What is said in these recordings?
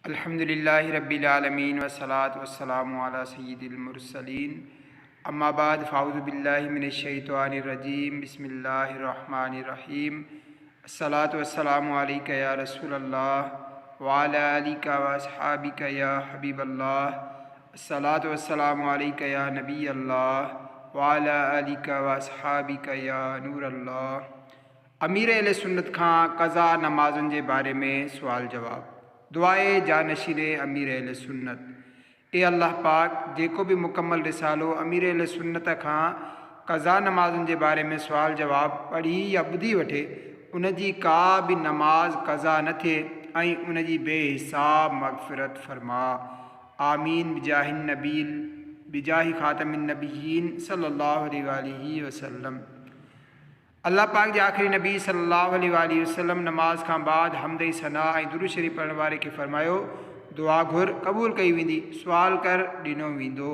अल्हम्दुलिल्लाहि रब्बिल आलमीन वस्सलातु वस्सलामु अला सय्यिदिल मुरसलीन अम्मा बाद फ़ाऊज़ु बिल्लाहि मिनश शैतानिर रजीम बिस्मिल्लाहिर रहमानिर रहीम अस्सलातु वस्सलामु अलैका या रसूलल्लाह व अला आलिका व अस्हाबिका या हबीबल्लाह अस्सलातु वस्सलामु अलैका या नबीयल्लाह व अला आलिका व अस्हाबिका या नूरल्लाह। अमीर अहले सुन्नत खां क़ज़ा नमाज़ुनि जे बारे में सुवाल जवाब। दुआए जानशीरे अमीर अहले सुन्नत। ए अल्लाह पाक जेको भी मुकम्मल रिसालो अमीर अहले सुन्नत खां क़ज़ा नमाज़ुनि जे बारे में सुवाल जवाब पढ़ी या ॿुधी वठे उन जी का भी नमाज क़ज़ा न थिए ऐं उन जी बेहिसाब मग़फ़िरत फ़रमा। आमीन बिजाहिन नबील बिजाहि ख़ातमिन नबीयीन सल्लल्लाहु अलैहि वसल्लम। अल्लाह पाक जे आख़िरी नबी सल्लल्लाहु अलैहि वसल्लम नमाज खां बाद हमद सना ऐं दुरूद शरीफ़ पढ़ण वारे खे फ़रमायो दुआ घुर क़बूल कई वेंदी, सुवाल कर ॾिनो वेंदो।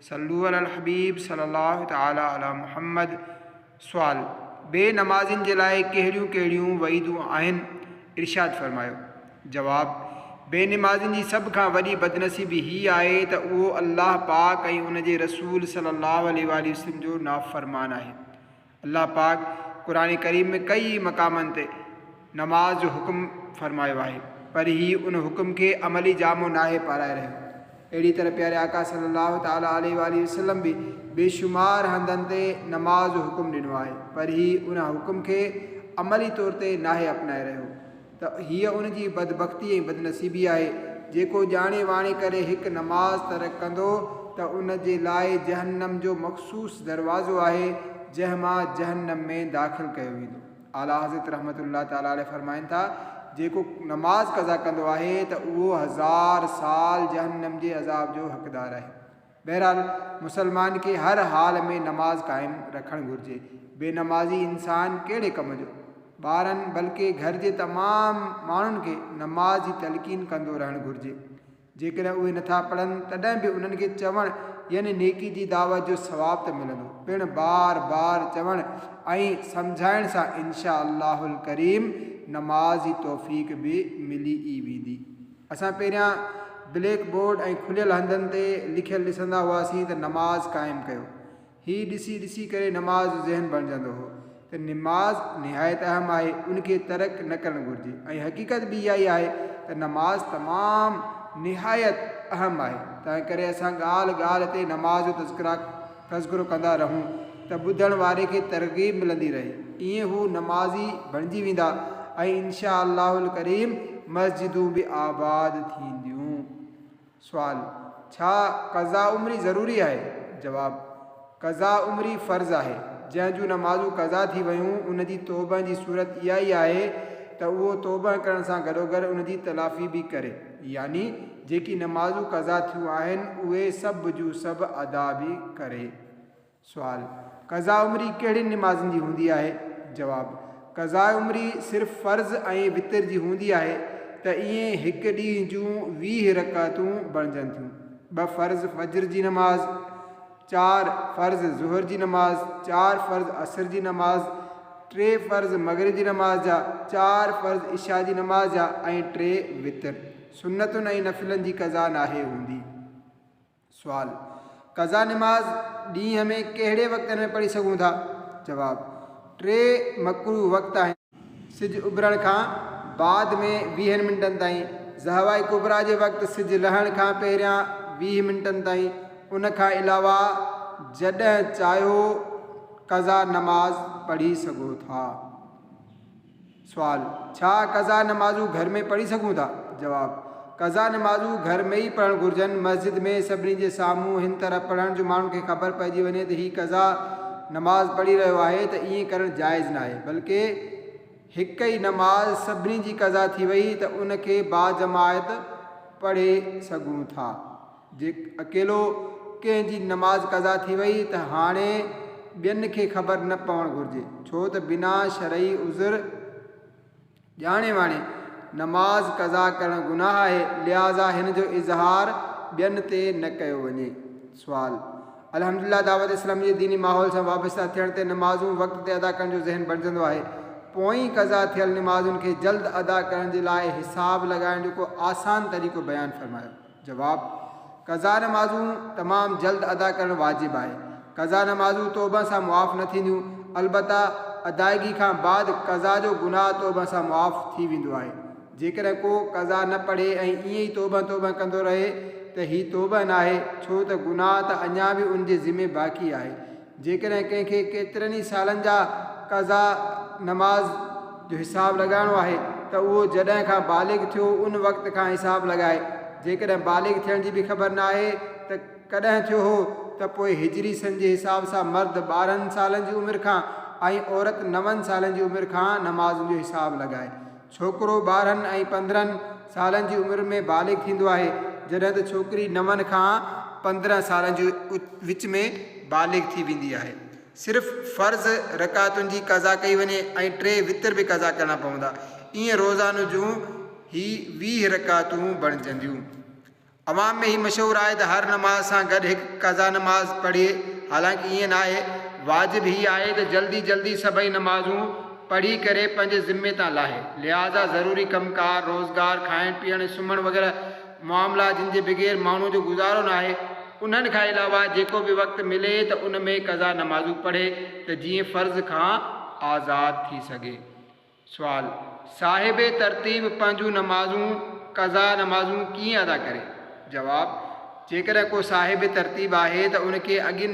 सल्लू अलल हबीब सल्लल्लाहु तआला अला मुहम्मद। सुवाल बे नमाज़िन जे लाइ कहिड़ियूं कहिड़ियूं वईदूं आहिनि, इरशाद फ़रमायो। जवाब बे नमाज़िन जी सभ खां वॾी बदनसीबी हीअ आहे त उहो अल्लाह पाक ऐं उन जे रसूल सल्लल्लाहु अलैहि वसल्लम जो नाफ़रमान आहे। अल्लाह पाक कुरान करीम में कई मक़ामनि ते नमाज जो हुक्म फ़रमायो आहे, पर ही उन हुक्म खे अमली जामो नाहे पाराए रहियो। अहिड़ी तरह प्यारे आका सल्लल्लाहु तआला अलैहि वसल्लम भी बेशुमार हंधनि ते नमाज जो हुक्म ॾिनो आहे, पर ही उन हुक्म खे अमली तौर ते नाहे अपनाए रहियो। त हीअ उन जी बदबख़्ती ऐं बदनसीबी आहे जेको ॼाणे वाणे करे हिकु नमाज़ तर्क कंदो त उन जे लाइ जहन्नम जो मख़सूस दरवाज़ो आहे जंहिं मां जहन्नम में दाख़िल कयो वेंदो। आला हज़रत रहमतुल्लाह ताला अलैह फ़रमाइनि था जेको नमाज क़ज़ा कंदो आहे त उहो 1000 साल जहन्नम जे अज़ाब जो हक़दार आहे। बहरहाल मुसलमान खे हर हाल में नमाज क़ाइमु रखणु घुरिजे। बेनमाज़ी इंसान कहिड़े कम जो, ॿारनि बल्कि घर जे तमामु माण्हुनि खे नमाज जी तलक़ीन कंदो रहणु घुरिजे। जेकॾहिं उहे नथा पढ़नि तॾहिं बि उन्हनि खे चवणु यानी नेकी जी दावत जो सवाब त मिलंदो, पिणु बार बार चवणु ऐं सम्झाइण सां इंशा अल्लाहुल करीम नमाज जी तौफ़ीक़ बि मिली ई वेंदी। असां पहिरियां ब्लैक बोर्ड ऐं खुलियल हंधनि ते लिखियलु ॾिसंदा हुआसीं त नमाज क़ाइमु कयो। हीअ ॾिसी ॾिसी करे नमाज जो ज़हन बणिजंदो हो त नमाज निहायत अहम आहे, उनखे तर्क न करणु घुरिजे। ऐं हक़ीक़त बि इहा ई आहे त नमाज तमामु निहायत अहम आहे। तंहिं करे असां ॻाल्हि ॻाल्हि ते नमाज जो तज़किरो कंदा रहूं त ॿुधण वारे खे तरग़ीब मिलंदी रहे। ईअं हू नमाज़ी बणिजी वेंदा ऐं इंशा अल्लाहुल करीम मस्जिदूं बि आबाद थींदियूं। सुवाल छा क़ज़ा उम्री ज़रूरी आहे? जवाब क़ज़ा उम्री फ़र्ज़ आहे। जंहिं जूं नमाज़ूं क़ज़ा थी वियूं उन जी तौबा जी सूरत इहा ई आहे त उहो तौबा करण सां गॾोगॾु उन जी तलाफ़ी बि करे, यानी जेकी नमाज़ूं क़ज़ा थियूं आहिनि उहे सभु जूं सभु अदा बि करे। सुवाल क़ज़ा उम्री कहिड़ी नमाज़नि जी हूंदी आहे? जवाब क़ज़ा उम्री सिर्फ़ु फ़र्ज़ ऐं वितर जी हूंदी आहे त ईअं हिकु ॾींहं जूं 20 रकातूं बणिजनि थियूं। 2 फ़र्ज़ फज्र जी नमाज़, 4 फ़र्ज़ ज़ुहर जी नमाज़, 4 फ़र्ज़ असर जी नमाज़, 3 फ़र्ज़ मग़रिब जी नमाज़ जा, 4 फ़र्ज़ इशा जी नमाज़ जा ऐं 3 वितर। सुन्नतुनि ऐं नफ़िलनि जी क़ज़ा नाहे हूंदी। सुवाल क़ज़ा नमाज़ ॾींहं में कहिड़े वक़्तनि में पढ़ी सघूं था? जवाब 3 मकरूह वक़्त आहिनि। सिज उभरण खां बाद में 20 मिंटनि ताईं, ज़हवाए कुबरा जे वक़्तु सिज लहण खां पहिरियां 20 मिंटनि ताईं, उन खां अलावा जॾहिं चाहियो क़ज़ा नमाज़ पढ़ी सघो था। सुवाल छा क़ज़ा नमाज़ूं घर में पढ़ी सघूं था? जवाब क़ज़ा नमाज़ूं घर में ई पढ़णु घुरिजनि। मस्जिद में सभिनी जे साम्हूं हिन तरह पढ़ण जो माण्हुनि खे ख़बर पइजी वञे त हीअ क़ज़ा नमाज़ पढ़ी रहियो आहे त ईअं करणु जाइज़ न आहे, बल्कि हिकु ई नमाज़ सभिनी जी क़ज़ा थी वई त उनखे बाजमायत पढ़े सघूं था। जे अकेलो कंहिंजी नमाज़ क़ज़ा थी वई त हाणे ॿियनि खे ख़बर न पवणु घुरिजे, छो त बिना शरई उज़र ॼाणे वाणे नमाज़ क़ज़ा करणु गुनाह आहे, लिहाज़ा हिन जो इज़हार ॿियनि ते न कयो वञे। सुवाल अल्हम्दुलिल्लाह दावत इस्लाम जे दीनी माहौल सां वाबस्ता थियण ते नमाज़ूं वक़्त ते अदा करण जो ज़हन बणिजंदो आहे, पोइ क़ज़ा थियल नमाज़ुनि खे जल्द अदा करण जे लाइ हिसाब लॻाइण जो को आसान तरीक़ो बयानु फ़रमायो। जवाबु: क़ज़ा नमाज़ूं तमामु जल्द अदा करणु वाजिबु आहे। क़ज़ा नमाज़ूं तौबा सां मुआफ़ न थींदियूं, अलबत्ता अदायगी खां बाद क़ज़ा जो गुनाह तौबा सां मुआफ़ थी वेंदो आहे। जेकॾहिं को क़ज़ा न पढ़े ऐं ईअं ई तौबा कंदो रहे त हीअ तौबा न आहे, छो त गुनाह त अञा बि उन जे ज़िमे बाक़ी आहे। जेकॾहिं कंहिंखे केतिरनि ई सालनि जा क़ज़ा नमाज़ जो हिसाब लॻाइणो आहे त उहो जॾहिं खां बालिग़ थियो उन वक़्त खां हिसाब लॻाए। जेकॾहिं बालिग़ थियण जी बि ख़बर न आहे त कॾहिं थियो हो त पोइ हिजरी सन जे हिसाब सां मर्द 12 सालनि जी उमिरि खां ऐं औरत 9 सालनि जी उमिरि खां नमाज़ुनि जो हिसाब लॻाए। छोकिरो 12 ऐं 15 सालनि जी उमिरि में बालिग़ थींदो आहे, जॾहिं त छोकिरी 9 खां 15 सालनि जे विच में बालिग़ थी वेंदी आहे। सिर्फ़ु फ़र्ज़ रकातुनि जी क़ज़ा कई वञे ऐं 3 वितर बि क़ज़ा करणा पवंदा। ईअं रोज़ानो जूं ही 20 रकातूं बणिजंदियूं। अवाम में ही मशहूरु आहे त हर नमाज़ सां गॾु हिकु क़ज़ा नमाज़ पढ़े। हालांकि ईअं न आहे। वाजिबु ही आहे त जल्दी सभई नमाज़ूं पढ़ी करे पंहिंजे ज़िम्मे तां लाहे। लिहाज़ा ज़रूरी कमकार, रोज़गार, खाइण पीअण, सुम्हणु वग़ैरह मामला जिन जे बग़ैर माण्हू जो गुज़ारो न आहे, उन्हनि खां अलावा जेको बि वक़्तु मिले त उन में क़ज़ा नमाज़ूं पढ़े त जीअं फ़र्ज़ खां आज़ादु थी सघे। सुवाल: साहिब तरतीब पंहिंजूं नमाज़ूं क़ज़ा नमाज़ूं कीअं अदा करे? जवाबु: जेकॾहिं को साहिब तरतीब आहे त उनखे अॻी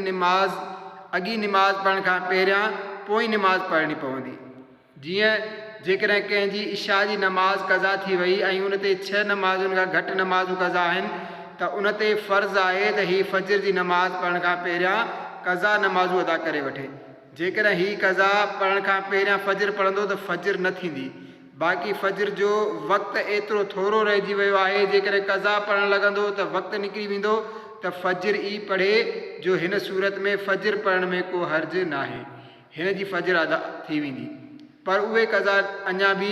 नमाज़ पढ़ण खां पहिरियां पोइ नमाज़ पढ़णी पवंदी। जीअं जेकॾहिं कंहिंजी इशा जी नमाज़ क़ज़ा थी वई ऐं उन ते 6 नमाज़ुनि खां घटि नमाज़ूं क़ज़ा आहिनि त उन ते फ़र्ज़ु आहे त हीअ फ़जर जी नमाज़ पढ़ण खां पहिरियां क़ज़ा नमाज़ूं अदा करे वठे। जेकॾहिं हीअ क़ज़ा पढ़ण खां पहिरियां फ़जर पढ़ंदो त फ़जर न थींदी। बाक़ी फ़जर जो वक़्तु एतिरो थोरो रहिजी वियो आहे, जेकॾहिं क़ज़ा पढ़णु लॻंदो त वक़्तु निकिरी वेंदो त फ़जर ई पढ़े, जो हिन सूरत में फ़जर पढ़ण में को हर्ज न आहे। हिन जी फ़जर अदा थी वेंदी, पर उहे क़ज़ा अञा बि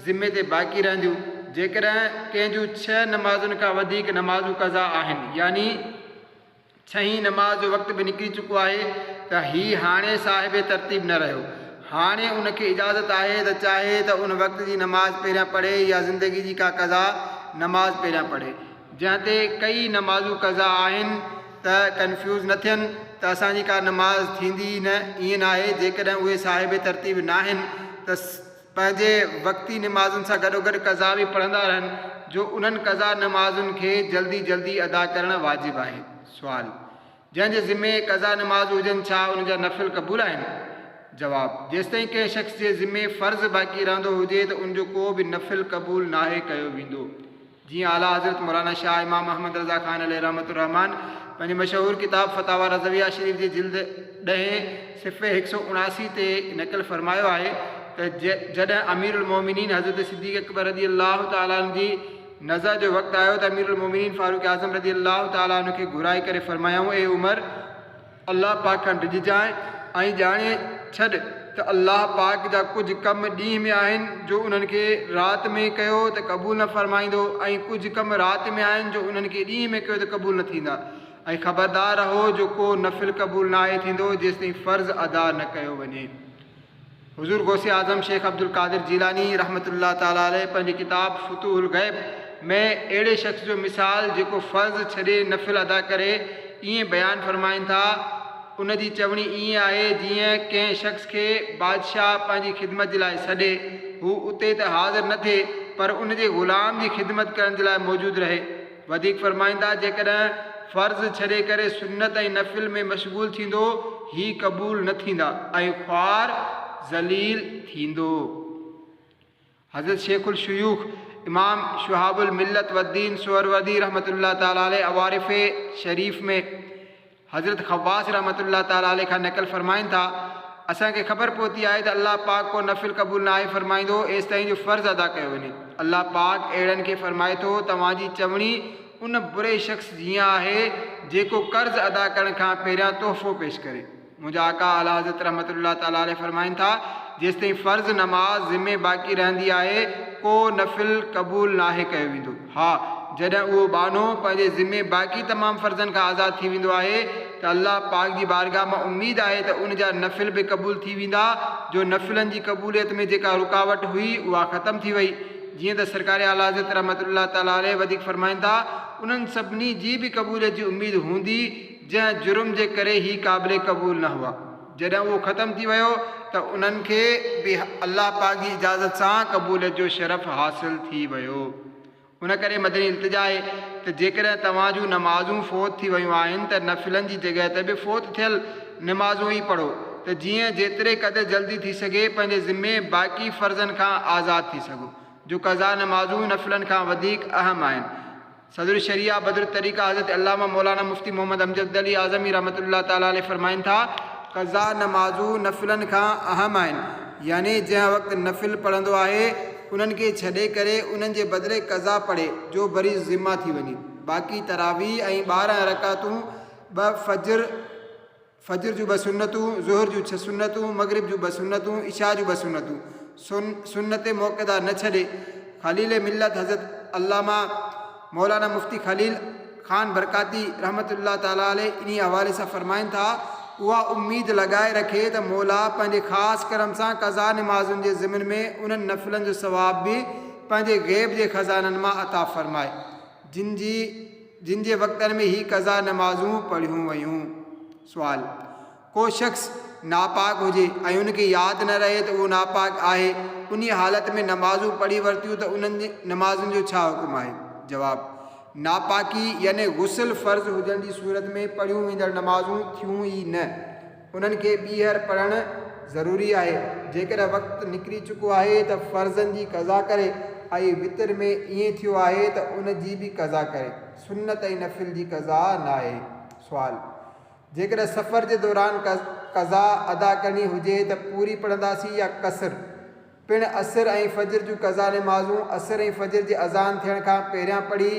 ज़िम्मे ते बाक़ी रहंदियूं। जेकॾहिं कंहिंजूं 6 नमाज़ुनि खां वधीक नमाज़ूं क़ज़ा आहिनि, यानी 6 नमाज़ जो वक़्तु बि निकिरी चुको आहे, त हीअ हाणे साहिब तरतीब न रहियो। हाणे उनखे इजाज़त आहे त चाहे त उन वक़्त जी नमाज़ पहिरियां पढ़े या ज़िंदगी जी का क़ज़ा नमाज़ पहिरियां पढ़े। जंहिं ते कई नमाज़ूं क़ज़ा आहिनि त कंफ्यूज़ न थियनि त असांजी का नमाज़ थींदी न, ईअं न आहे। जेकॾहिं उहे साहिब तरतीब न आहिनि त पंहिंजे वक़्ती नमाज़ुनि सां गॾोगॾु क़ज़ा बि पढ़ंदा रहनि, जो उन्हनि क़ज़ा नमाज़ुनि खे जल्दी अदा करणु वाजिबु आहे। सुवाल: जंहिंजे ज़िम्मे क़ज़ा नमाज़ हुजनि, छा उनजा नफ़िल क़बूल आहिनि? जवाबु: जेसिताईं कंहिं शख़्स जे ज़िम्मे फ़र्ज़ु बाक़ी रहंदो हुजे त उनजो को बि नफ़िल क़बूल नाहे कयो वेंदो। जीअं आला हज़रत मौलाना शाह इमाम अहमद रज़ा ख़ान अलैहि रहमतुर्रहमान पंहिंजे मशहूरु किताब फ़तावा रज़विया शरीफ़ जी जिल्द 10 सिफ़े 179 ते नक़ल फ़रमायो आहे त जॾहिं अमीरुल मोमिनीन हज़रत सिद्दीक़ अकबर रज़ी अल्लाह ताला अन्हु जी नज़र जो वक़्तु आयो त अमीरुल मोमिनीन फारूक आज़म रज़ी अल्लाह ताला अन्हु खे घुराए करे फ़रमायाऊं, ए उमर, अल्लाह पाक खां डिॼजांइ ऐं ॼाणे छॾ त अल्लाह पाक जा कुझु कम ॾींहं में आहिनि जो उन्हनि खे राति में कयो त क़बूल न फ़रमाईंदो, ऐं कुझु कम राति में आहिनि जो उन्हनि खे ॾींहं में कयो त क़बूल न थींदा। ऐं ख़बरदार रहो जो को नफ़िल क़बूल नाहे थींदो जेसिताईं फ़र्ज़ु अदा न कयो वञे। हुज़ूर गौसे आज़म शेख अब्दुल क़ादिर जीलानी रहमतुल्लाह ताला अलैह पंहिंजी किताब फुतूहुल गैब में अहिड़े शख़्स जो मिसाल जेको फ़र्ज़ु छॾे नफ़िल अदा करे ईअं बयानु फ़रमाइनि था। उन जी चवणी ईअं आहे, जीअं कंहिं शख़्स खे बादशाह पंहिंजी ख़िदमत जे लाइ सॾे, हू उते त हाज़िर न थिए पर उन जे ग़ुलाम जी ख़िदमत करण जे लाइ मौजूदु रहे। वधीक फ़रमाईंदा, जेकॾहिं फ़र्ज़ु छॾे करे सुन्नत ऐं नफ़िल में मशगूल थींदो, ही क़बूल न थींदा ऐं ख़्वार ज़लील थींदो। हज़रत शेखुल शुयूख इमाम शुहाबुल मिल्लत वद्दीन सुहरवर्दी रहमतुल्लाह ताला अलैह अवारिफ़ शरीफ़ में हज़रत ख़वास रहमतुल्लाह ताला अलैह खां नक़ल फ़रमाइनि था, असांखे ख़बर पहुती आहे त अल्लाह पाक को नफ़िल क़बूल न आहे फ़रमाईंदो एसि ताईं जो फ़र्ज़ु अदा कयो वञे। अल्लाह पाक अहिड़नि खे फ़रमाए थो, तव्हांजी चवणी उन बुरे शख़्स जीअं आहे जेको कर्ज़ु अदा करण खां पहिरियां तोहफ़ो पेश करे। मुंहिंजा आका आला हज़रत रहमतुल्लाह ताला अलैह फ़रमाइनि था, जेसिताईं फ़र्ज़ु नमाज़ ज़िम्मे बाक़ी रहंदी आहे को नफ़िल क़बूल नाहे कयो वेंदो। हा, जॾहिं उहो बानो पंहिंजे ज़िम्मे बाक़ी तमामु फ़र्ज़नि खां आज़ादु थी वेंदो आहे त अल्लाह पाक जी बारगाह मां उमेदु आहे त उन जा नफ़िल बि क़बूल थी वेंदा। जो नफ़िलनि जी क़बूलियत में जेका रुकावट हुई उहा ख़तमु थी वई। जीअं त सरकार आला हज़रत रहमतुल्लाह ताला अलैहि वधीक फरमाइनि था, उन्हनि सभिनी जी बि क़बूलियत जी उमेदु हूंदी जंहिं जुर्म जे करे ही क़ाबिल क़बूल न हुआ। जॾहिं उहो ख़तमु थी वियो त उन्हनि खे बि अल्लाह पाक जी इजाज़त सां क़बूलियत जो शरफ़ हासिलु थी वियो। उन करे मदनी इल्तिजा आहे त जेकॾहिं तव्हां जूं नमाज़ूं फ़ौत थी वियूं आहिनि त नफ़िलनि जी जॻह ते बि फ़ौत थियल नमाज़ूं ई पढ़ो त जीअं जेतिरे क़दुरु जल्दी थी सघे पंहिंजे ज़िम्मे बाक़ी फ़र्ज़नि खां आज़ादु थी सघो। जो क़ज़ा नमाज़ूं नफ़िलनि खां वधीक अहम आहिनि। सदर शरिया बदर तरीक़ा हज़रत अल्लामा मौलाना मुफ्ती मोहम्मद अमजद अली आज़मी रहमतुल्लाह ताला अलैहि फरमाइनि था, क़ज़ा नमाज़ूं नफ़िलनि खां अहम आहिनि, यानी जंहिं वक़्तु नफ़िल पढ़ंदो आहे उन्हनि खे छॾे करे उन्हनि जे बदिले क़ज़ा पढ़े जो वरी ज़िम्मा थी वञे। बाक़ी तरावी ऐं 12 रकातूं, 2 फजर जूं 2 सुन्नतूं, ज़ुहर जूं 6 सुन्नतूं, मगरिब जूं 2 सुन्नतूं, इशा जूं 2 सुन्नतूं, सुन्नत मौक़दा न छॾे। खलील मिल्लत हज़रत अल्लामा मौलाना मुफ्ती खलील ख़ान बरकाती रहमतुल्लाह ताला अलैहि इन हवाले सां फरमाइनि था, उहा उम्मीद लॻाए रखे त मौला पंहिंजे ख़ासि करम सां क़ज़ा नमाज़ुनि जे ज़िमन में उन्हनि नफ़िलनि जो सवाब बि पंहिंजे ग़ैब जे ख़ज़ाननि मां अता फ़रमाए जिन जे वक़्तनि में ही क़ज़ा नमाज़ूं पढ़ियूं वयूं। सुवाल, को शख़्स नापाक हुजे ऐं उनखे यादि न रहे त उहो नापाक आहे, उन हालत में नमाज़ूं पढ़ी वरितियूं त उन्हनि नमाज़ुनि जो छा हुकुम आहे? जवाब, नापाकी यानी गुस्ल फ़र्ज़ हुजण जी सूरत में पढ़ियूं वेंदड़ नमाज़ूं थियूं ई न, उन्हनि खे ॿीहर पढ़णु ज़रूरी आहे। जेकॾहिं वक़्तु निकिरी चुको आहे त फ़र्ज़नि जी क़ज़ा करे ऐं वितर में ईअं थियो आहे त उन जी बि क़ज़ा करे, सुन्नत ऐं नफ़िल जी क़ज़ा न आहे। सुवाल, जेकॾहिं सफ़र जे दौरान क़ज़ा अदा करणी हुजे त पूरी पढ़ंदासीं या कसर? पिणु असर ऐं फजर जूं क़ज़ा नमाज़ूं असर ऐं फजर जे अज़ान थियण खां पहिरियां पढ़ी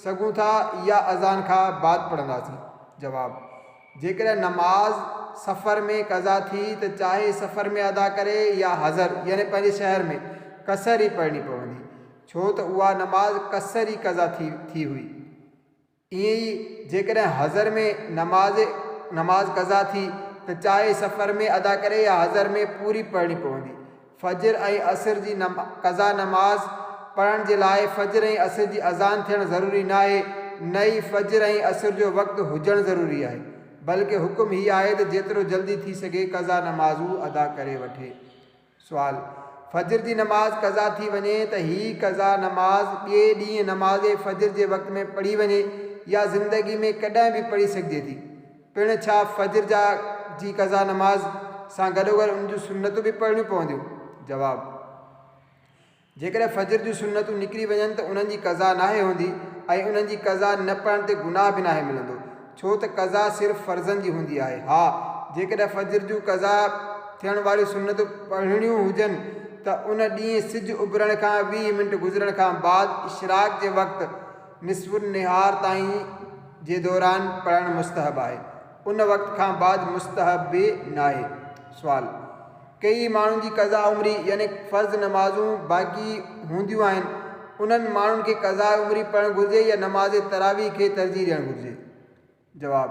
सघूं था या अज़ान खां बाद पढ़ंदासीं? जवाब, जेकॾहिं नमाज़ सफ़र में क़ज़ा थी त चाहे सफ़र में अदा करे या हज़र यानी पंहिंजे शहर में कसर ई पढ़णी पवंदी, छो त उहा नमाज़ कसर ई क़ज़ा थी हुई। ईअं ई जेकॾहिं हज़र में नमाज़ क़ज़ा थी त चाहे सफ़र में अदा करे या हज़र में पूरी पढ़णी पवंदी। फजर ऐं असर जी क़ज़ा नमाज़ पढ़ण जे लाइ फजर ऐं असर जी अज़ान थियणु ज़रूरी न आहे, न ई फजर ऐं असर जो वक़्तु हुजणु ज़रूरी आहे, बल्कि हुकुम हीअ आहे त जेतिरो जल्दी थी सघे क़ज़ा नमाज़ूं अदा करे वठे। सुवाल, फजर जी नमाज़ क़ज़ा थी वञे त ही क़ज़ा नमाज़ ॿिए ॾींहुं नमाज़ फजर जे वक़्त में पढ़ी वञे या ज़िंदगी में कॾहिं बि पढ़ी सघिजे थी? पिणु छा फजर जी क़ज़ा नमाज़ सां गॾोगॾु उन जूं सुन्नतूं बि पढ़णियूं पवंदियूं? जवाब, जेकॾहिं फजर जूं सुन्नतूं निकिरी वञनि त उन्हनि जी क़ज़ा नाहे हूंदी ऐं उन्हनि जी क़ज़ा न पढ़ण ते गुनाह बि नाहे मिलंदो, छो त क़ज़ा सिर्फ़ु फ़र्ज़नि जी हूंदी आहे। हा, जेकॾहिं फजर जूं क़ज़ा थियण वारियूं सुन्नतूं पढ़णियूं हुजनि त उन ॾींहुं सिज उभरण खां 20 मिंट गुज़रण खां बाद इशराक जे वक़्तु निस्फ़ुन निहार ताईं जे दौरान पढ़णु मुस्तहब आहे, उन वक़्त खां बाद मुस्तहब बि न आहे। सुवाल, कई माण्हुनि जी क़ज़ा उमरी यानी फ़र्ज़ नमाज़ूं बाक़ी हूंदियूं आहिनि, उन्हनि माण्हुनि खे क़ज़ा उमरी पढ़णु घुरिजे या नमाज़ तरावी खे तरजीह ॾियणु घुरिजे? जवाब,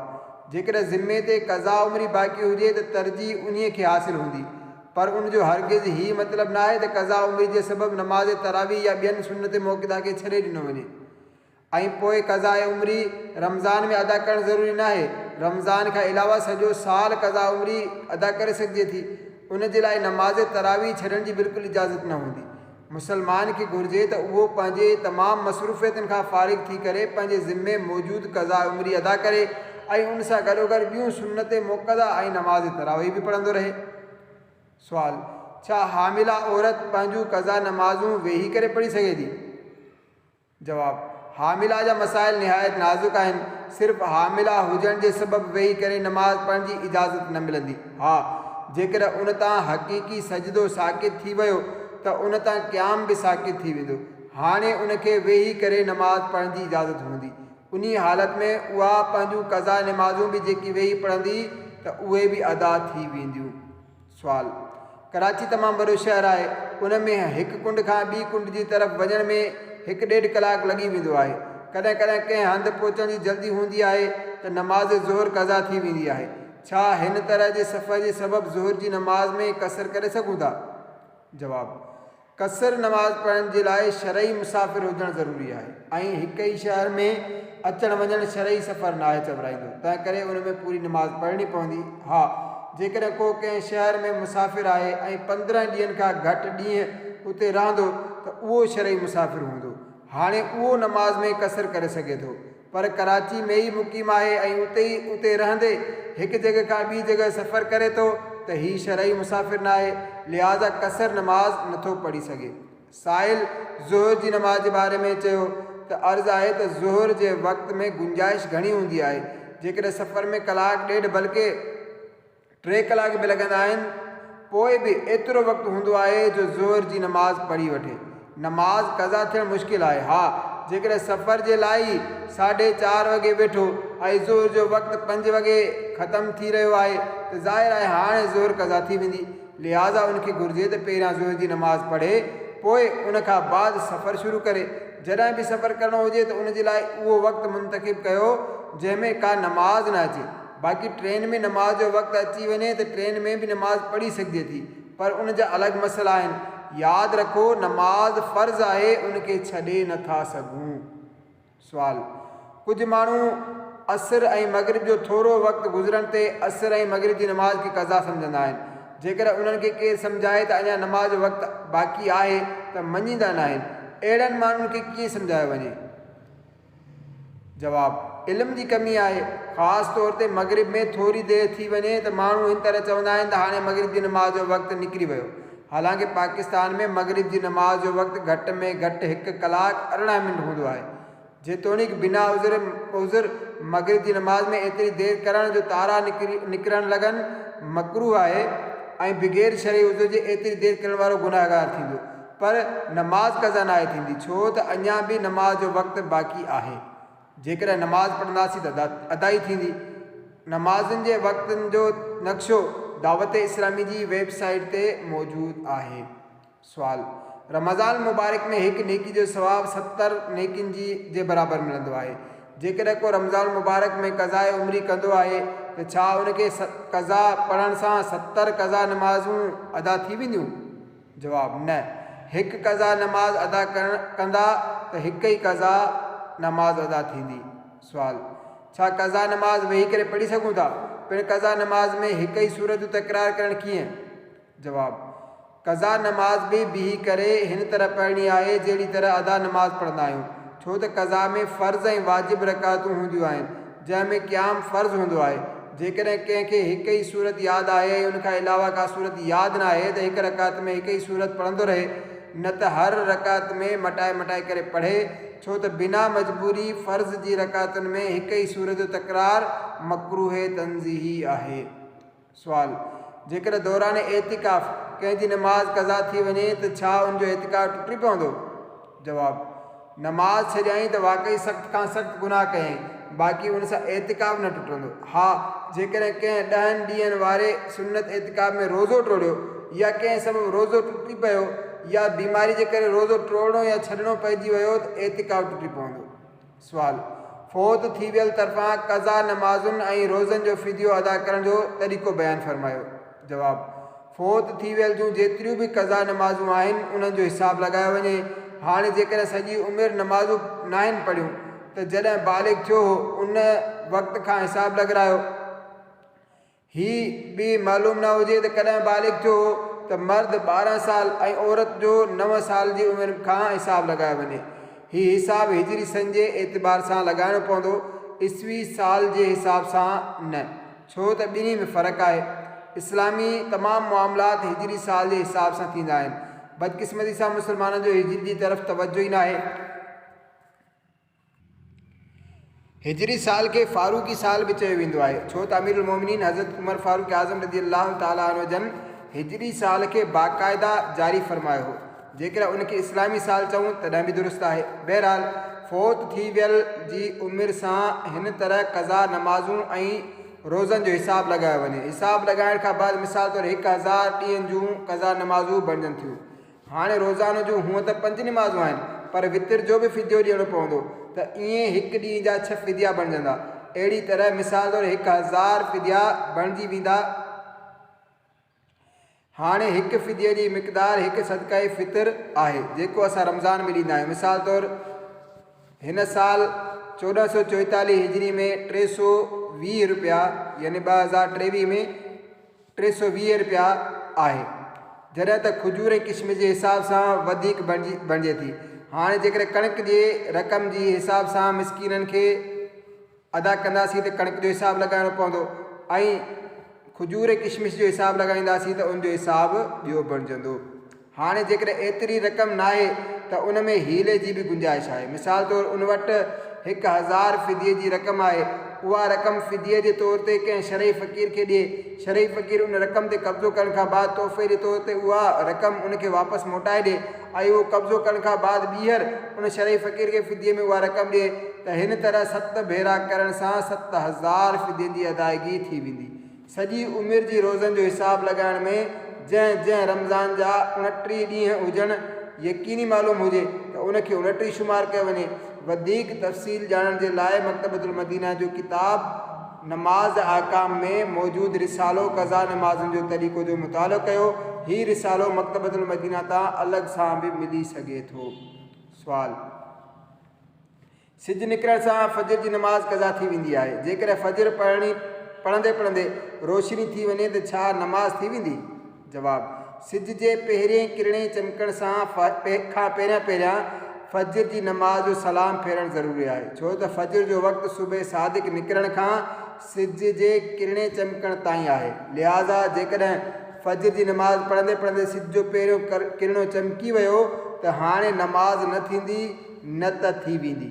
जेकॾहिं ज़िम्मे ते क़ज़ा उमरी बाक़ी हुजे त तरजीह उन्हीअ खे हासिलु हूंदी, पर उनजो हरगिज़ हीअ मतिलबु न आहे त क़ज़ा उमरी जे सबबु नमाज़ तरावी या ॿियनि सुन्नत मौक़दा खे छॾे ॾिनो वञे। ऐं पोइ क़ज़ा उमरी रमज़ान में अदा करणु ज़रूरी न आहे, रमज़ान खां अलावा सॼो साल क़ज़ा उमरी अदा करे सघिजे थी, उन जे लाइ नमाज़ तरावी छॾण जी बिल्कुलु इजाज़त न हूंदी। मुसलमान खे घुरिजे त उहो पंहिंजे तमामु मसरूफ़ियतुनि खां फ़ारिग़ थी करे पंहिंजे ज़िम्मे मौजूदु क़ज़ा उमरी अदा करे ऐं उन सां गॾोगॾु ॿियूं सुन्नत मौक़दा ऐं नमाज़ तरावी बि पढ़ंदो रहे। सुवाल, छा हामिला औरत पंहिंजूं क़ज़ा नमाज़ूं वेही करे पढ़ी सघे थी? जवाब, हामिला जा मसाइल निहायत नाज़ुक आहिनि, सिर्फ़ु हामिला हुजण जे सबबु वेही करे नमाज़ पढ़ण जी इजाज़त न मिलंदी। हा, जेकॾहिं उन तां हक़ीक़ी सजदो साकित थी वियो त उन तां क़याम बि साकित थी वेंदो, हाणे उनखे वेही करे नमाज़ पढ़ण जी इजाज़त हूंदी। उन हालत में उहा पंहिंजूं क़ज़ा नमाज़ूं बि जेकी वेही पढ़ंदी त उहे बि अदा थी वेंदियूं। सुवाल, कराची तमामु वॾो शहरु आहे, उन में हिकु कुंड खां ॿी कुंड जी तरफ़ वञण में 1.5 कलाक लॻी वेंदो आहे। कॾहिं कॾहिं कंहिं हंधि पहुचण जी जल्दी हूंदी आहे त नमाज़ ज़ुहर क़ज़ा थी वेंदी आहे। छा हिन तरह जे सफ़र जे सबबि ज़ुहर जी नमाज़ में कसर करे सघूं था? जवाबु: कसर नमाज़ पढ़ण जे लाइ शरई मुसाफ़िर हुजणु ज़रूरी आहे ऐं हिक ई शहर में अचणु वञणु शरई सफ़र न आहे चवराईंदो, तंहिं करे उन में पूरी नमाज़ पढ़णी पवंदी। हा, जेकॾहिं को कंहिं शहर में मुसाफ़िर आहे ऐं 15 ॾींहंनि खां घटि ॾींहं उते रहंदो त उहो शरई मुसाफ़िर हूंदो। हाणे उहो नमाज़ में कसर करे सघे थो, पर कराची में ई मुक़ीम आहे ऐं उते रहंदे हिकु जॻह खां ॿी जॻह सफ़र करे थो त हीउ शरई मुसाफ़िर न आहे, लिहाज़ा कसर नमाज़ नथो पढ़ी सघे। साहिल ज़ुहर जी नमाज़ जे बारे में चयो त अर्ज़ु आहे त ज़ुहर जे वक़्त में गुंजाइश घणी हूंदी आहे। जेकॾहिं सफ़र में कलाक ॾेढ बल्कि 3 कलाक बि लॻंदा आहिनि, पोइ बि एतिरो वक़्तु हूंदो आहे जो ज़ुहर जी नमाज़ पढ़ी वठे। नमाज़ क़ज़ा थियणु मुश्किल आहे। हा, जेकॾहिं सफ़र जे लाइ 4:30 वॻे वेठो ऐं ज़ुहर जो वक़्तु 5 वॻे ख़तमु थी रहियो आहे त ज़ाहिर आहे हाणे ज़ुहर क़ज़ा थी वेंदी। लिहाज़ा उनखे घुरिजे त पहिरियां ज़ुहर जी नमाज़ पढ़े, पोइ उन खां बाद सफ़र शुरू करे। जॾहिं बि सफ़र करणो हुजे त उन जे लाइ उहो वक़्तु मुंतख़िब कयो जंहिंमें का नमाज़ न अचे। बाक़ी ट्रेन में नमाज़ जो वक़्तु अची वञे त ट्रेन में बि नमाज़ पढ़ी सघिजे थी, पर उन जा अलॻि मसइला आहिनि। यादि रखो, नमाज़ फ़र्ज़ु आहे, उनखे छॾे नथा सघूं। सुवाल: कुझु माण्हू असर ऐं मग़रिब जो थोरो वक़्तु गुज़रण ते असर ऐं मग़रिब जी नमाज़ खे क़ज़ा सम्झंदा आहिनि। जेकॾहिं उन्हनि खे केरु सम्झाए त अञा नमाज़ जो वक़्तु बाक़ी आहे त मञींदा न आहिनि। अहिड़नि माण्हुनि खे कीअं सम्झायो वञे? जवाबु: इल्म जी कमी आहे। ख़ासि तौर ते मग़रिब में थोरी देरि थी वञे त माण्हू हिन तरह चवंदा आहिनि त हाणे मग़रिब जी नमाज़ जो वक़्तु निकिरी वियो। हालांकि पाकिस्तान में मग़रिब जी नमाज़ जो वक़्तु घटि में घटि 1 कलाक 18 मिंट हूंदो आहे। जेतोणीकि बिना उज़र मग़रिब जी नमाज़ में एतिरी देरि करण जो तारा निकिरणु लॻनि मकरूह आहे ऐं बग़ैर शरई उज़र जे एतिरी देरि करण वारो गुनाहगार थींदो, पर नमाज़ क़ज़ा नाहे थींदी, छो त अञा बि नमाज़ जो वक़्तु बाक़ी आहे। जेकॾहिं नमाज़ पढ़ंदासीं त अदाई थींदी। नमाज़ुनि जे वक़्तनि जो नक्शो दावत इस्लामी जी वेबसाइट ते मौजूदु आहे। सुवाल: रमज़ान मुबारक में हिकु नेकी जो सवाबु 70 नेकियुनि जे बराबरि मिलंदो आहे। जेकॾहिं को रमज़ान मुबारक में क़ज़ाए उमरी कंदो आहे त छा उनखे क़ज़ा पढ़ण सां 70 क़ज़ा नमाज़ूं अदा थी वेंदियूं? जवाबु: न। हिकु क़ज़ा नमाज़ अदा कंदा त हिकु ई क़ज़ा नमाज़ अदा थींदी। सुवाल: छा क़ज़ा नमाज़ वेही करे पढ़ी सघूं था? पिणु क़ज़ा नमाज़ में हिक ई सूरत तकरार करणु कीअं? जवाबु: क़ज़ा नमाज़ बि बीही करे हिन तरह पढ़णी आहे जहिड़ी तरह अदा नमाज़ पढ़ंदा आहियूं, छो त क़ज़ा में फ़र्ज़ ऐं वाजिब रकातूं हूंदियूं आहिनि जंहिंमें क़याम फ़र्ज़ु हूंदो आहे। जेकॾहिं कंहिंखे हिक ई सूरत यादि आहे ऐं उनखां अलावा का सूरत यादि न आहे त हिकु रकात में हिक ई सूरत पढ़ंदो रहे, न त हर रकात में मटाए करे पढ़े, छो त बिना मजबूरी फ़र्ज़ जी रकातुनि में हिक ई सूरत तकरार मकरूह तंज़ीही आहे। सुवाल: जेकॾहिं दौरान एतिकाफ़ कंहिंजी नमाज़ क़ज़ा थी वञे त छा उनजो एतिकाफ़ टुटी पवंदो? जवाबु: नमाज़ छॾियईं त वाक़ई सख़्त खां सख़्त गुनाह कयईं, बाक़ी उन सां एतिकाफ़ न टुटंदो। हा, जेकॾहिं कंहिं 10 ॾींहंनि वारे सुन्नत एतिकाफ़ में रोज़ो टोड़ियो या कंहिं सबबु रोज़ो टुटी पियो या बीमारी जे करे रोज़ो टोड़णो या छॾणो पइजी वियो त एतिकाफ़ टुटी पवंदो। सुवाल: फ़ौत थी वियल तरफ़ां क़ज़ा नमाज़ुनि ऐं रोज़नि जो फ़िदियो अदा करण जो तरीक़ो बयानु फ़रमायो। जवाबु: फ़ौत थी वियल जूं जेतिरियूं बि क़ज़ा नमाज़ूं आहिनि उन्हनि जो हिसाबु लॻायो वञे। हाणे जेकॾहिं सॼी उमिरि नमाज़ूं न आहिनि पढ़ियूं त जॾहिं बालिग़ थियो उन वक़्त खां हिसाबु लॻारायो। हीअ बि मालूम न हुजे त कॾहिं बालिग़ थियो त मर्द 12 साल ऐं औरत जो 9 साल जी उमिरि खां हिसाबु लॻायो वञे। हीअ हिसाबु हिजरी सन जे एतबार सां लॻाइणो पवंदो, ईस्वी साल जे हिसाब सां न, छो त ॿिन्ही में फ़र्क़ु आहे। इस्लामी तमामु मामलात हिजरी साल जे हिसाब सां थींदा आहिनि। बदकिस्मती सां मुसलमाननि जो हिजरी जी तरफ़ तवजो ई न आहे। हिजरी साल खे फारूकी साल बि चयो वेंदो आहे, छो त अमीरुल मोमिनीन हज़रत उमर फारूक आज़म रज़ी अल्लाह ताला अन्हु जन हिजरी साल खे बाक़ाइदा जारी फ़रमायो हो। जेकॾहिं उनखे इस्लामी साल चऊं तॾहिं बि दुरुस्त आहे। बहरहाल, फ़ौत थी वियल जी उमिरि सां हिन तरह क़ज़ा नमाज़ूं ऐं रोज़नि जो हिसाबु लॻायो वञे। हिसाबु लॻाइण खां बाद मिसाल तौरु 1000 ॾींहंनि जूं क़ज़ा नमाज़ूं बणजनि थियूं। हाणे रोज़ानो जूं हूअं त 5 नमाज़ूं आहिनि, पर वितर जो बि फिदियो ॾियणो पवंदो, त ईअं हिकु ॾींहं जा 6 फिदिया बणजंदा। अहिड़ी तरह मिसाल तौरु 1000 फिदिया बणिजी वेंदा। हाणे हिकु फिदिये जी मिक़दार हिकु सदक़ाए फ़ितर आहे जेको असां रमज़ान में ॾींदा आहियूं। मिसाल तौरु हिन साल 1444 हिजरी में 320 रुपया यानी 2023 में 320 रुपया आहे, जॾहिं त खजूर ऐं किशमिश जे हिसाब सां वधीक बणिजे थी। हाणे जेकर कणिक जे रक़म जी हिसाब सां मिसकीननि खे अदा कंदासीं त कणिक जो हिसाब लॻाइणो पवंदो, ऐं खजूर ऐं किशमिश जो हिसाब लॻाईंदासीं त उनजो हिसाब ॿियो बणिजंदो। हाणे जेकर एतिरी रक़म न आहे त उन में हीले जी बि गुंजाइश आहे। मिसाल तौरु उन वटि 1000 फिदिये जी रक़म आहे, उहा रक़म फिदिये जे तौर ते कंहिं शरई फ़क़ीर खे ॾिए, शरई फ़क़ीर उन रक़म ते कब्ज़ो करण खां बाद तोहफ़े जे तौर ते उहा रक़म उनखे वापसि मोटाए ॾिए, ऐं उहो कब्ज़ो करण खां बाद ॿीहर उन शरई फ़क़ीर खे फिदिये में उहा रक़म ॾिए, त हिन तरह 7 भेरा करण सां 7000 फिदियनि जी अदायगी थी वेंदी। सॼी उमिरि जी रोज़नि जो हिसाब लॻाइण में जंहिं रमज़ान जा 29 ॾींहं हुजनि यकीनी मालूम हुजे त उनखे 29 शुमार कयो वञे। वधीक तफ़सील ॼाणण जे लाइ मकतबतुल मदीना जो किताब नमाज आकाम में मौजूदु रिसालो क़ज़ा नमाज़ुनि जो तरीक़ो जो मुतालो कयो। हीउ रिसालो मकतबतुल मदीना तां अलॻि सां बि मिली सघे थो। सुवाल: सिज निकिरण सां फजर जी नमाज़ क़ज़ा थी वेंदी आहे। जेकर फजर पढ़ंदे पढ़ंदे रोशनी थी वञे त छा नमाज़ थी वेंदी? जवाब: सिज जे पहिरें किरणे चमकण सां खां पहिरियां फजर जी नमाज़ जो सलाम फेरणु ज़रूरी आहे, छो त फजर जो वक़्तु सुबह सादिक निकिरण खां सिज जे किरणे चमकण ताईं आहे। लिहाज़ा जेकॾहिं फजर जी नमाज़ पढ़ंदे पढ़ंदे सिज जो पहिरियों किरणो चमकी वियो त हाणे नमाज़ न थींदी, न त थी वेंदी,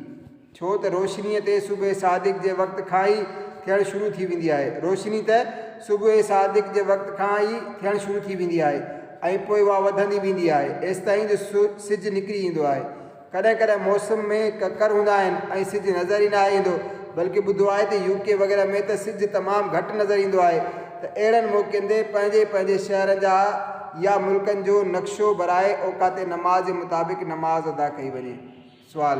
छो त रोशनीअ ते सुबह सादिक जे वक़्त खां ई थियणु शुरू थी वेंदी आहे। रोशनी त सुबह सादिक जे वक़्त खां ई थियणु शुरू थी वेंदी आहे ऐं पोइ उहा वधंदी वेंदी आहे एसि ताईं जो सिज निकिरी ईंदो आहे। कॾहिं कॾहिं मौसम में ककर हूंदा आहिनि ऐं सिज नज़र ई न ईंदो, बल्कि ॿुधो आहे त UK वग़ैरह में त सिज तमामु घटि नज़र ईंदो आहे। त अहिड़नि मौक़नि ते पंहिंजे शहर जा या मुल्कनि जो नक्शो बराए औकात नमाज़ जे मुताबिक़ नमाज़ अदा कई वञे। सुवाल: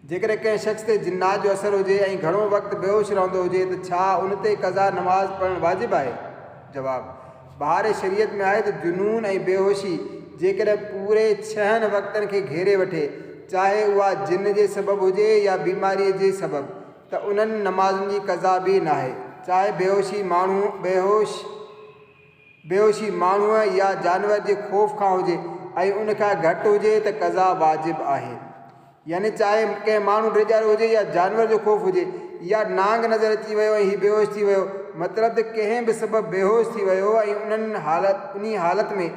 जेकर कंहिं शख़्स ते जिन्नात जो असरु हुजे ऐं घणो वक़्तु बेहोश रहंदो हुजे त छा उन ते क़ज़ा नमाज़ पढ़णु वाजिबु आहे? जवाब: बहार शरीयत में आहे त जुनून ऐं बेहोशी जेकॾहिं पूरे 6 वक़्तनि खे घेरे वठे, चाहे उहा जिन जे सबबु हुजे या बीमारीअ जे सबबु, त उन्हनि नमाज़ुनि जी क़ज़ा बि न आहे। चाहे बेहोशी माण्हूअ या जानवर जे ख़ौफ़ खां हुजे ऐं उन खां घटि हुजे त क़ज़ा वाजिबु आहे। यानी चाहे कंहिं माण्हू ड्रिजारो हुजे या जानवर जो ख़ौफ़ हुजे या नांग नज़र अची वियो ऐं हीउ बेहोश थी वियो, मतिलबु त कंहिं बि सबबु बेहोश थी वियो ऐं उन हालत में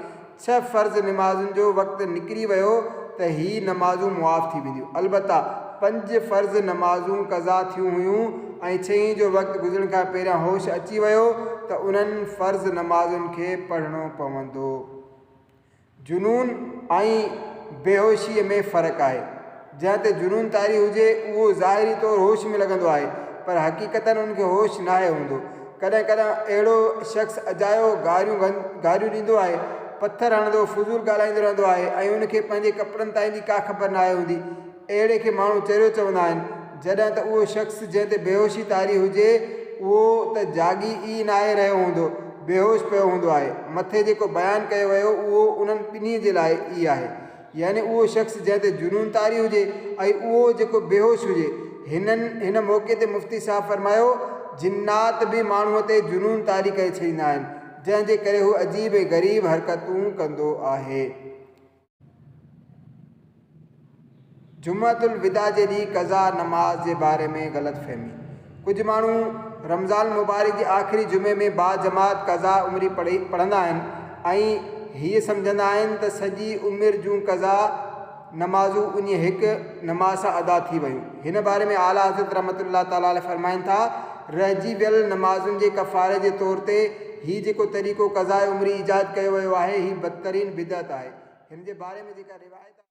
6 फ़र्ज़ नमाज़ुनि जो वक़्तु निकिरी वियो त हीअ नमाज़ूं मुआफ़ थी वेंदियूं। अलबत्ता 5 फ़र्ज़ नमाज़ूं क़ज़ा थियूं हुयूं ऐं 6 जो वक़्तु गुज़रण खां पहिरियां होश अची वियो त उन्हनि फ़र्ज़ नमाज़ुनि खे पढ़णो पवंदो। जुनून ऐं बेहोशीअ में फ़र्क़ु आहे। जंहिं ते जुनून तारी हुजे उहो ज़ाहिरी तौरु होश में लॻंदो आहे, पर हक़ीक़तनि उनखे होश न आहे हूंदो। कॾहिं कॾहिं अहिड़ो शख़्स अजायो गारियूं ॾींदो आहे, पथर हणंदो, फुज़ूल ॻाल्हाईंदो रहंदो आहे ऐं उनखे पंहिंजे कपिड़नि ताईं जी का ख़बर न आहे हूंदी। अहिड़े खे माण्हू चरियो चवंदा आहिनि, जॾहिं त उहो शख़्स जंहिं ते बेहोशी तारी हुजे उहो त जागी ई न आहे रहियो हूंदो, बेहोश पियो हूंदो आहे। मथे जेको बयानु कयो वियो उहो उन्हनि ॿिन्ही जे लाइ ई आहे, यानी उहो शख़्स जंहिं ते जुनून तारी हुजे ऐं उहो जेको बेहोश हुजे। हिन मौक़े ते मुफ़्ती साहब फरमायो, जिन्नात बि माण्हूअ ते जुनून तारी करे छॾींदा आहिनि, जंहिंजे करे हू अजीब ऐं ग़रीब हरकतूं कंदो आहे। जुम्मतुल विदा जे ॾींहुं क़ज़ा नमाज़ जे बारे में ग़लतफ़हमी। कुझु माण्हू रमज़ान मुबारक जे आख़िरी जुमे में बाजमात क़ज़ा उमिरी पढ़ंदा आहिनि ऐं हीअ सम्झंदा आहिनि त सॼी उमिरि जूं क़ज़ा नमाज़ूं उन हिकु नमाज़ सां अदा थी वियूं। हिन बारे में आला हज़रत रहमतुल्लाह ताला अलैह फरमाइनि था, रहिजी वियल नमाज़ुनि जे कफ़ारे जे तौर ते हीउ जेको तरीक़ो क़ज़ा उमिरी ईजाद कयो वियो आहे, हीउ बदतरीन बिदअत आहे। हिन जे बारे में जेका रिवायत